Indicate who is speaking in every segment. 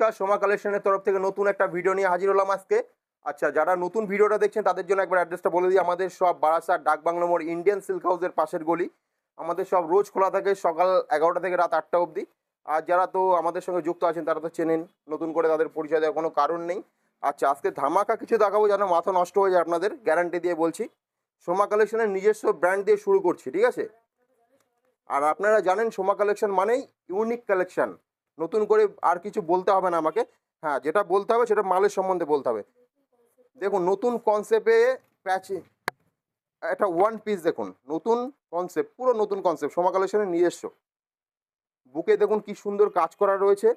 Speaker 1: নমস্কার, সোমা কালেকশনের তরফ থেকে নতুন একটা ভিডিও নিয়ে হাজির হলাম আজকে। আচ্ছা, যারা নতুন ভিডিওটা দেখছেন তাদের জন্য একবার অ্যাড্রেসটা বলে দিই। আমাদের সব বারাসাত ডাকবাংলো মোড় ইন্ডিয়ান সিল্ক হাউসের পাশের গলি। আমাদের সব রোজ খোলা থাকে সকাল 11টা থেকে রাত 8টা অবধি। আর যারা তো আমাদের সঙ্গে যুক্ত আছেন তারা তো চেনেন, নতুন করে তাদের পরিচয় দেওয়ার কোনো কারণ নেই। আচ্ছা, আজকে ধামাকা কিছু দেখাবো যেন মাথা নষ্ট হয়ে যায় আপনাদের, গ্যারান্টি দিয়ে বলছি। সোমা কালেকশনের নিজস্ব ব্র্যান্ড দিয়ে শুরু করছি, ঠিক আছে? আর আপনারা জানেন সোমা কালেকশন মানেই ইউনিক কালেকশন। নতুন করে আর কিছু বলতে হবে না আমাকে। হ্যাঁ, যেটা বলতে হবে সেটা মালের সম্বন্ধে বলতে হবে। দেখুন, নতুন কনসেপ্টে প্যাচে একটা ওয়ান পিস, দেখুন নতুন কনসেপ্ট, পুরো নতুন কনসেপ্ট, সোমা কালেকশনের নিজস্ব। বুকে দেখুন কি সুন্দর কাজ করা রয়েছে,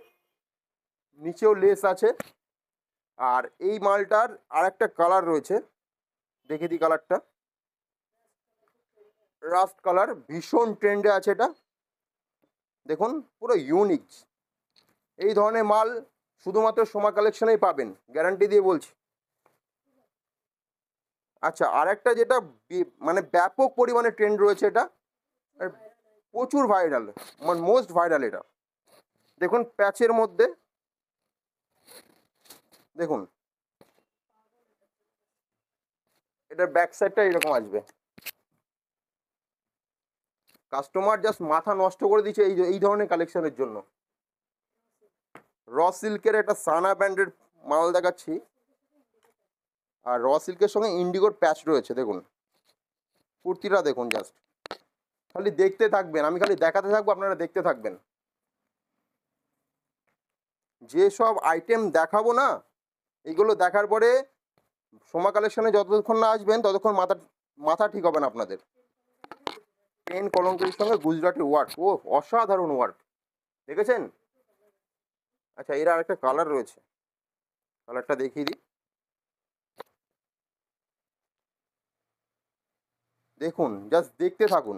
Speaker 1: নিচেও লেস আছে। আর এই মালটার আর একটা কালার রয়েছে, দেখে দিই কালারটা। রাস্ট কালার, ভীষণ ট্রেন্ডে আছে এটা। দেখুন পুরো ইউনিক। এই ধরনের মাল শুধুমাত্র সোমা কালেকশনেই পাবেন, গ্যারান্টি দিয়ে বলছি। আচ্ছা, আর একটা যেটা মানে ব্যাপক পরিমাণে ট্রেন্ড রয়েছে, এটা আর প্রচুর ভাইরাল, মানে মোস্ট ভাইরাল এটা। দেখুন প্যাচের মধ্যে, দেখুন এটার ব্যাক সাইডটা এরকম আসবে। কাস্টমার জাস্ট মাথা নষ্ট করে দিচ্ছে এই ধরনের কালেকশনের জন্য। র সিল্কের একটা সানা ব্র্যান্ডের মাল দেখাচ্ছি। আর র সিল্কের সঙ্গে ইন্ডিগোর প্যাচ রয়েছে, দেখুন কুর্তিটা দেখুন। জাস্ট খালি দেখতে থাকবেন, আমি খালি দেখাতে থাকবো, আপনারা দেখতে থাকবেন। যেসব আইটেম দেখাবো না, এইগুলো দেখার পরে সোমা কালেকশনে যতক্ষণ না আসবেন ততক্ষণ মাথা ঠিক হবে না আপনাদের। পেন কলঙ্কের সঙ্গে গুজরাটি ওয়ার্ক, ও অসাধারণ ওয়ার্ক, দেখেছেন? আচ্ছা, এর আরেকটা কালার রয়েছে, কালারটা দেখিয়ে দিই। দেখুন, জাস্ট দেখতে থাকুন।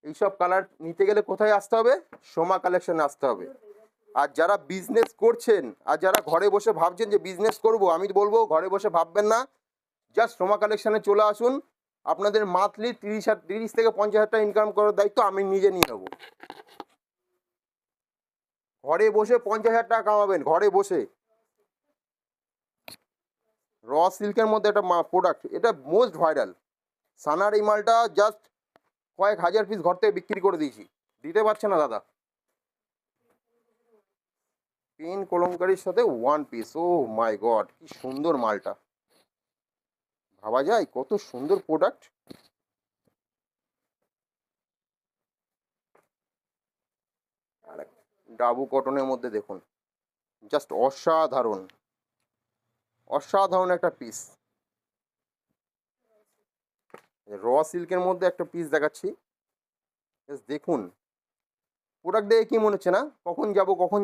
Speaker 1: এইসব কালার নিতে গেলে কোথায় আসতে হবে? সোমা কালেকশনে আসতে হবে। আর যারা বিজনেস করছেন, আর যারা ঘরে বসে ভাবছেন যে বিজনেস করব, আমি বলবো ঘরে বসে ভাববেন না, জাস্ট সোমা কালেকশনে চলে আসুন। আপনাদের মান্থলি 30 থেকে 50 হাজার টাকা ইনকাম করার দায়িত্ব আমি নিজে নিয়ে নেবো। ঘরে বসে 50 হাজার টাকা কামাবেন, ঘরে বসে। র সিল্কের মধ্যে একটা প্রোডাক্ট, এটা মোস্ট ভাইরাল। সানার এই মালটা জাস্ট কয়েক হাজার পিস ঘর থেকে বিক্রি করে দিয়েছি, দিতে পারছে না দাদা। পেন কলমকারির সাথে ওয়ান পিস, ও মাই গড, কি সুন্দর মালটা, ভাবা যায় কত সুন্দর প্রোডাক্ট। আর ডাবু কটনের মধ্যে দেখুন, জাস্ট অসাধারণ, অসাধারণ একটা পিস। র সিল্কের মধ্যে একটা পিস দেখাচ্ছি, দেখুন। প্রোডাক্ট দেখে কি মনে হচ্ছে না কখন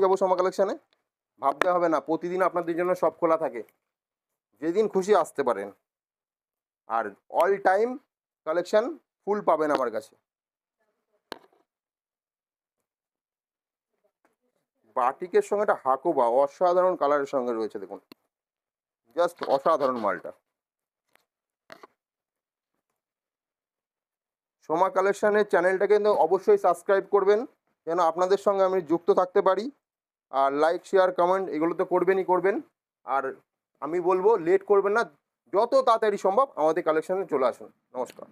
Speaker 1: যাব সোমা কালেকশানে? ভাবতে হবে না, প্রতিদিন আপনাদের জন্য সব খোলা থাকে, যেদিন খুশি আসতে পারেন। আর অল টাইম কালেকশন ফুল পাবেন আমার কাছে। বাটিকের সঙ্গে একটা হাকোবা, অসাধারণ কালারের সঙ্গে রয়েছে, দেখুন জাস্ট অসাধারণ মালটা। সোমা কালেকশনের চ্যানেলটাকে কিন্তু অবশ্যই সাবস্ক্রাইব করবেন, যেন আপনাদের সঙ্গে আমি যুক্ত থাকতে পারি। আর লাইক শেয়ার কমেন্ট এগুলো তো করবেন। আর আমি বলবো লেট করবেন না, যত তাড়াতাড়ি সম্ভব আমাদের কালেকশনে চলে আসুন। নমস্কার।